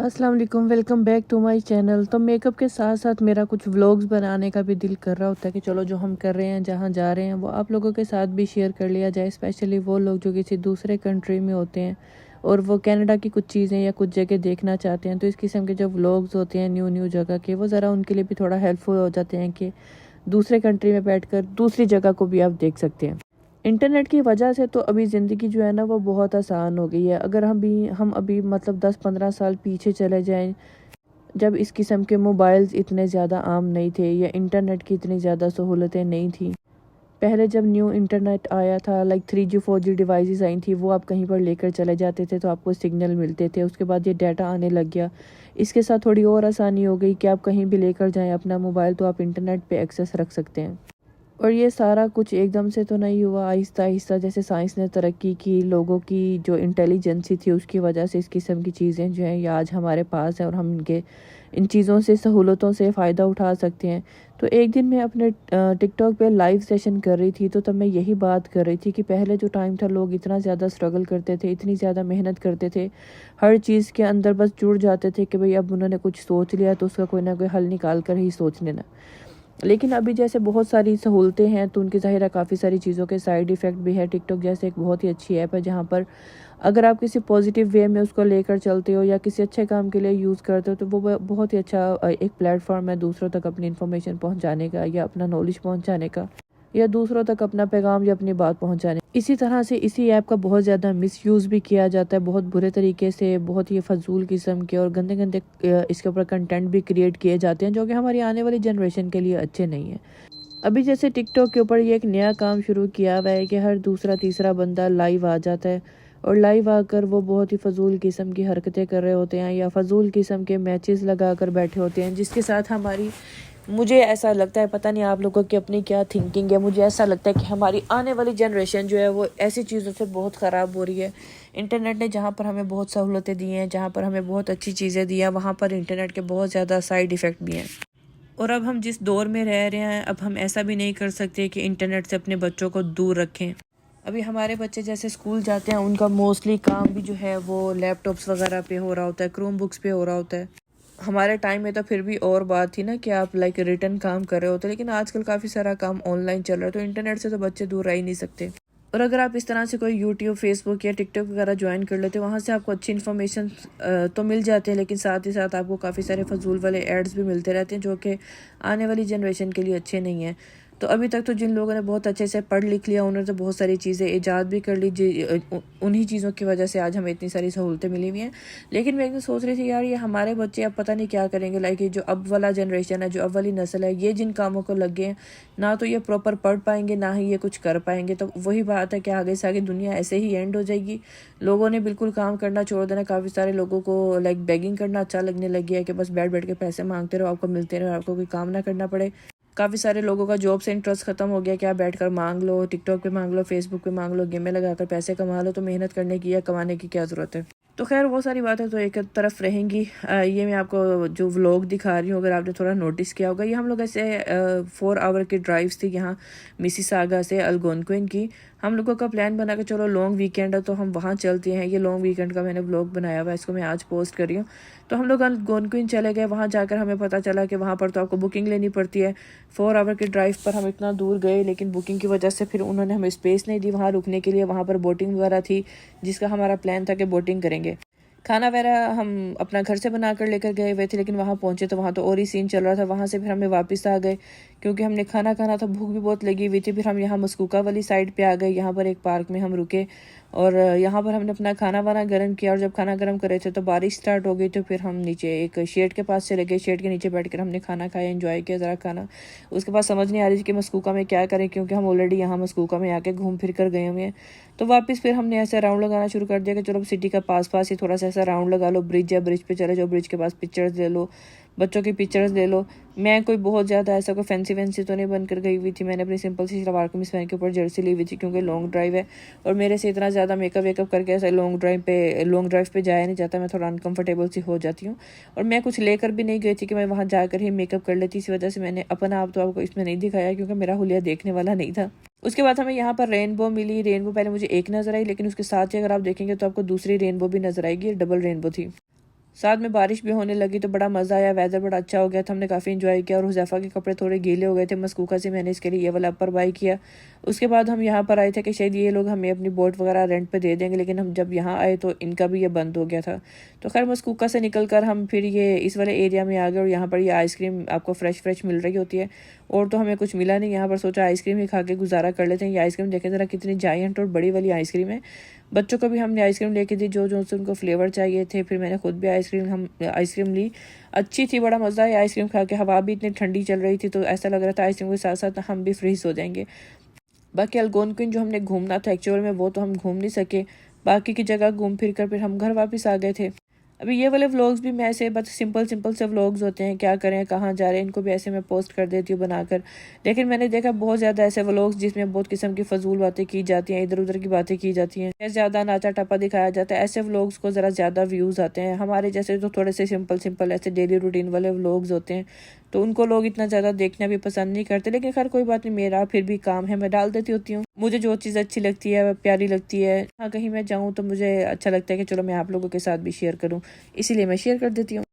अस्सलाम वालेकुम, welcome back to my channel. तो मेकअप के साथ साथ मेरा कुछ व्लॉग्स बनाने का भी दिल कर रहा होता है कि चलो जो हम कर रहे हैं, जहाँ जा रहे हैं, वो आप लोगों के साथ भी शेयर कर लिया जाए। स्पेशली वो लोग जो किसी दूसरे कंट्री में होते हैं और वो कनाडा की कुछ चीज़ें या कुछ जगह देखना चाहते हैं, तो इस किस्म के जो व्लॉग्स होते हैं न्यू न्यू जगह के, वो ज़रा उनके लिए भी थोड़ा हेल्पफुल हो जाते हैं कि दूसरे कंट्री में बैठकर दूसरी जगह को भी आप देख सकते हैं। इंटरनेट की वजह से तो अभी ज़िंदगी जो है ना वो बहुत आसान हो गई है। अगर हम अभी मतलब 10-15 साल पीछे चले जाएं, जब इस किस्म के मोबाइल्स इतने ज़्यादा आम नहीं थे या इंटरनेट की इतनी ज़्यादा सहूलतें नहीं थी। पहले जब न्यू इंटरनेट आया था, लाइक 3G 4G डिवाइसेस आई थी, वो आप कहीं पर लेकर चले जाते थे तो आपको सिग्नल मिलते थे। उसके बाद ये डाटा आने लग गया। इसके साथ थोड़ी और आसानी हो गई कि आप कहीं भी लेकर जाएं अपना मोबाइल तो आप इंटरनेट पे एक्सेस रख सकते हैं। और ये सारा कुछ एकदम से तो नहीं हुआ, आहिस्ता आहिस्ता जैसे साइंस ने तरक्की की, लोगों की जो इंटेलिजेंसी थी उसकी वजह से इस किस्म की चीज़ें जो हैं ये आज हमारे पास है और हम इनके इन चीज़ों से सहूलतों से फ़ायदा उठा सकते हैं। तो एक दिन मैं अपने टिकटॉक पे लाइव सेशन कर रही थी, तो तब मैं यही बात कर रही थी कि पहले जो टाइम था लोग इतना ज़्यादा स्ट्रगल करते थे, इतनी ज़्यादा मेहनत करते थे, हर चीज़ के अंदर बस जुड़ जाते थे कि भाई अब उन्होंने कुछ सोच लिया तो उसका कोई ना कोई हल निकाल कर ही सोच लेना। लेकिन अभी जैसे बहुत सारी सहूलतें हैं तो उनकी ज़ाहिर है काफ़ी सारी चीज़ों के साइड इफ़ेक्ट भी है। टिकटॉक जैसे एक बहुत ही अच्छी ऐप है जहाँ पर अगर आप किसी पॉजिटिव वे में उसको लेकर चलते हो या किसी अच्छे काम के लिए यूज़ करते हो तो वो बहुत ही अच्छा एक प्लेटफॉर्म है दूसरों तक अपनी इन्फॉर्मेशन पहुँचाने का या अपना नॉलेज पहुँचाने का या दूसरों तक अपना पैगाम या अपनी बात पहुंचाने। इसी तरह से इसी ऐप का बहुत ज़्यादा मिसयूज़ भी किया जाता है, बहुत बुरे तरीके से, बहुत ही फजूल किस्म के और गंदे गंदे इसके ऊपर कंटेंट भी क्रिएट किए जाते हैं जो कि हमारी आने वाली जनरेशन के लिए अच्छे नहीं हैं। अभी जैसे टिकटॉक के ऊपर ये एक नया काम शुरू किया हुआ है कि हर दूसरा तीसरा बंदा लाइव आ जाता है और लाइव आकर वो बहुत ही फजूल किस्म की हरकतें कर रहे होते हैं या फजूल किस्म के मैचेस लगा कर बैठे होते हैं, जिसके साथ हमारी, मुझे ऐसा लगता है, पता नहीं आप लोगों की अपनी क्या थिंकिंग है, मुझे ऐसा लगता है कि हमारी आने वाली जनरेशन जो है वो ऐसी चीज़ों से बहुत ख़राब हो रही है। इंटरनेट ने जहाँ पर हमें बहुत सहूलतें दी हैं, जहाँ पर हमें बहुत अच्छी चीज़ें दी हैं, वहाँ पर इंटरनेट के बहुत ज़्यादा साइड इफ़ेक्ट भी हैं। और अब हम जिस दौर में रह रहे हैं, अब हम ऐसा भी नहीं कर सकते कि इंटरनेट से अपने बच्चों को दूर रखें। अभी हमारे बच्चे जैसे स्कूल जाते हैं, उनका मोस्टली काम भी जो है वो लैपटॉप्स वगैरह पे हो रहा होता है, क्रोम बुक्स पे हो रहा होता है। हमारे टाइम में तो फिर भी और बात थी ना कि आप लाइक रिटर्न काम कर रहे होते, लेकिन आजकल काफ़ी सारा काम ऑनलाइन चल रहा है, तो इंटरनेट से तो बच्चे दूर रह ही नहीं सकते। और अगर आप इस तरह से कोई यूट्यूब, फेसबुक या टिकटॉक वगैरह ज्वाइन कर लेते हो, वहाँ से आपको अच्छी इन्फॉर्मेशन तो मिल जाते हैं, लेकिन साथ ही साथ आपको काफ़ी सारे फजूल वाले एड्स भी मिलते रहते हैं जो कि आने वाली जनरेशन के लिए अच्छे नहीं हैं। तो अभी तक तो जिन लोगों ने बहुत अच्छे से पढ़ लिख लिया, उन्होंने तो बहुत सारी चीज़ें ईजाद भी कर ली, उन्हीं चीज़ों की वजह से आज हमें इतनी सारी सहूलतें मिली हुई हैं। लेकिन मैं एक दिन सोच रही थी यार, ये हमारे बच्चे अब पता नहीं क्या करेंगे। लाइक ये जो अब वाला जनरेशन है, जो अब वाली नस्ल है, ये जिन कामों को लग गए हैं, ना तो ये प्रॉपर पढ़ पाएंगे, ना ही ये कुछ कर पाएंगे। तो वही बात है कि आगे से आगे दुनिया ऐसे ही एंड हो जाएगी। लोगों ने बिल्कुल काम करना छोड़ देना। काफ़ी सारे लोगों को लाइक बेगिंग करना अच्छा लगने लग गया है कि बस बैठ बैठ के पैसे मांगते रहो, आपको मिलते रहो, आपको कोई काम ना करना पड़े। काफ़ी सारे लोगों का जॉब से इंटरेस्ट खत्म हो गया कि आप बैठकर मांग लो, टिकटॉक पे मांग लो, फेसबुक पे मांग लो, गेमें लगाकर पैसे कमा लो, तो मेहनत करने की या कमाने की क्या ज़रूरत है। तो खैर वो सारी बातें तो एक तरफ रहेंगी। ये मैं आपको जो व्लॉग दिखा रही हूँ, अगर आपने थोड़ा नोटिस किया होगा, ये हम लोग ऐसे 4 आवर की ड्राइव्स थी यहाँ मिसिसागा से अल्गोनक्विन की। हम लोगों का प्लान बना कि चलो लॉन्ग वीकेंड है तो हम वहाँ चलते हैं। ये लॉन्ग वीकेंड का मैंने व्लॉग बनाया हुआ है, इसको मैं आज पोस्ट कर रही हूँ। तो हम लोग अल्गोनक्विन चले गए। वहाँ जाकर हमें पता चला कि वहाँ पर तो आपको बुकिंग लेनी पड़ती है। 4 आवर की ड्राइव पर हम इतना दूर गए, लेकिन बुकिंग की वजह से फिर उन्होंने हमें स्पेस नहीं दी वहाँ रुकने के लिए। वहाँ पर बोटिंग वगैरह थी, जिसका हमारा प्लान था कि बोटिंग करेंगे। खाना वगैरह हम अपना घर से बना कर लेकर गए हुए थे, लेकिन वहाँ पहुँचे तो वहाँ तो और ही सीन चल रहा था। वहाँ से फिर हमें वापस आ गए क्योंकि हमने खाना खाना था, भूख भी बहुत लगी हुई थी। फिर हम यहाँ मस्कूका वाली साइड पे आ गए। यहाँ पर एक पार्क में हम रुके और यहाँ पर हमने अपना खाना वाना गर्म किया। और जब खाना गर्म कर रहे थे तो बारिश स्टार्ट हो गई, तो फिर हम नीचे एक शेड के पास चले गए। शेड के नीचे बैठ कर हमने खाना खाया, एंजॉय किया ज़रा खाना। उसके बाद समझ नहीं आ रही थी कि मस्कूका में क्या करें, क्योंकि हम ऑलरेडी यहाँ मस्कूका में आके घूम फिर कर गए हुए हैं। तो वापस फिर हमने ऐसे राउंड लगाना शुरू कर दिया कि चलो सिटी का पास पास ही थोड़ा सा ऐसा राउंड लगा लो। ब्रिज है, ब्रिज पे चले जाओ, ब्रिज के पास पिक्चर्स ले लो, बच्चों की पिक्चर्स ले लो। मैं कोई बहुत ज़्यादा ऐसा कोई फैंसी वैंसी तो नहीं बनकर गई हुई थी। मैंने अपनी सिंपल सी सलवार कमीज पहन के ऊपर जर्सी ली हुई थी, क्योंकि लॉन्ग ड्राइव है और मेरे से इतना ज़्यादा मेकअप वेकअप करके ऐसा लॉन्ग ड्राइव पे जाया नहीं जाता। मैं थोड़ा अनकंफर्टेबल सी हो जाती हूँ। और मैं कुछ लेकर भी नहीं गई थी कि मैं वहाँ जाकर ही मेकअप कर लेती। इस वजह से मैंने अपना आप तो आपको इसमें नहीं दिखाया, क्योंकि मेरा हुलिया देखने वाला नहीं था। उसके बाद हमें यहाँ पर रेनबो मिली। रेनबो पहले मुझे एक नज़र आई, लेकिन उसके साथ ही अगर आप देखेंगे तो आपको दूसरी रेनबो भी नजर आएगी। डबल रेनबो थी। साथ में बारिश भी होने लगी तो बड़ा मज़ा आया, वेदर बड़ा अच्छा हो गया था, हमने काफ़ी इंजॉय किया। और हुज़ैफ़ा के कपड़े थोड़े गीले हो गए थे मस्कूका से, मैंने इसके लिए ये वाला अपर बाई किया। उसके बाद हम यहाँ पर आए थे कि शायद ये लोग हमें अपनी बोट वगैरह रेंट पे दे देंगे, लेकिन हम जब यहाँ आए तो इनका भी ये बंद हो गया था। तो खैर मस्कूका से निकल कर हम फिर ये इस वाले एरिया में आ गए और यहाँ पर ये आइसक्रीम आपको फ्रेश मिल रही होती है। और तो हमें कुछ मिला नहीं यहाँ पर, सोचा आइसक्रीम ही खा के गुजारा कर लेते हैं। ये आइसक्रीम देखें ज़रा कितनी जायंट और बड़ी वाली आइसक्रीम है। बच्चों को भी हमने आइसक्रीम लेके दी जो जो से उनको फ्लेवर चाहिए थे। फिर मैंने खुद भी आइसक्रीम ली, अच्छी थी, बड़ा मज़ा आया आइसक्रीम खा के। हवा भी इतनी ठंडी चल रही थी तो ऐसा लग रहा था आइसक्रीम के साथ साथ हम भी फ्रीज हो जाएंगे। बाकी अल्गोनक्विन जो हमने घूमना था एक्चुअल में वो तो हम घूम नहीं सके, बाकी की जगह घूम फिर कर फिर हम घर वापस आ गए थे। अभी ये वाले व्लॉग्स भी मैं ऐसे बस सिंपल से व्लॉग्स होते हैं, क्या करें कहाँ जा रहे हैं, इनको भी ऐसे मैं पोस्ट कर देती हूँ बनाकर। लेकिन मैंने देखा बहुत ज़्यादा ऐसे व्लॉग्स जिसमें बहुत किस्म की फजूल बातें की जाती हैं, इधर उधर की बातें की जाती हैं, ज़्यादा नाचा टप्पा दिखाया जाता है। ऐसे व्लॉग्स को ज़रा ज़्यादा व्यूज़ आते हैं। हमारे जैसे तो थोड़े से सिंपल ऐसे डेली रूटीन वाले व्लॉग्स होते हैं तो उनको लोग इतना ज़्यादा देखना भी पसंद नहीं करते। लेकिन खैर कोई बात नहीं, मेरा फिर भी काम है, मैं डाल देती होती हूँ। मुझे जो चीज़ अच्छी लगती है प्यारी लगती है, हाँ कहीं मैं जाऊँ तो मुझे अच्छा लगता है कि चलो मैं आप लोगों के साथ भी शेयर करूँ, इसीलिए मैं शेयर कर देती हूँ।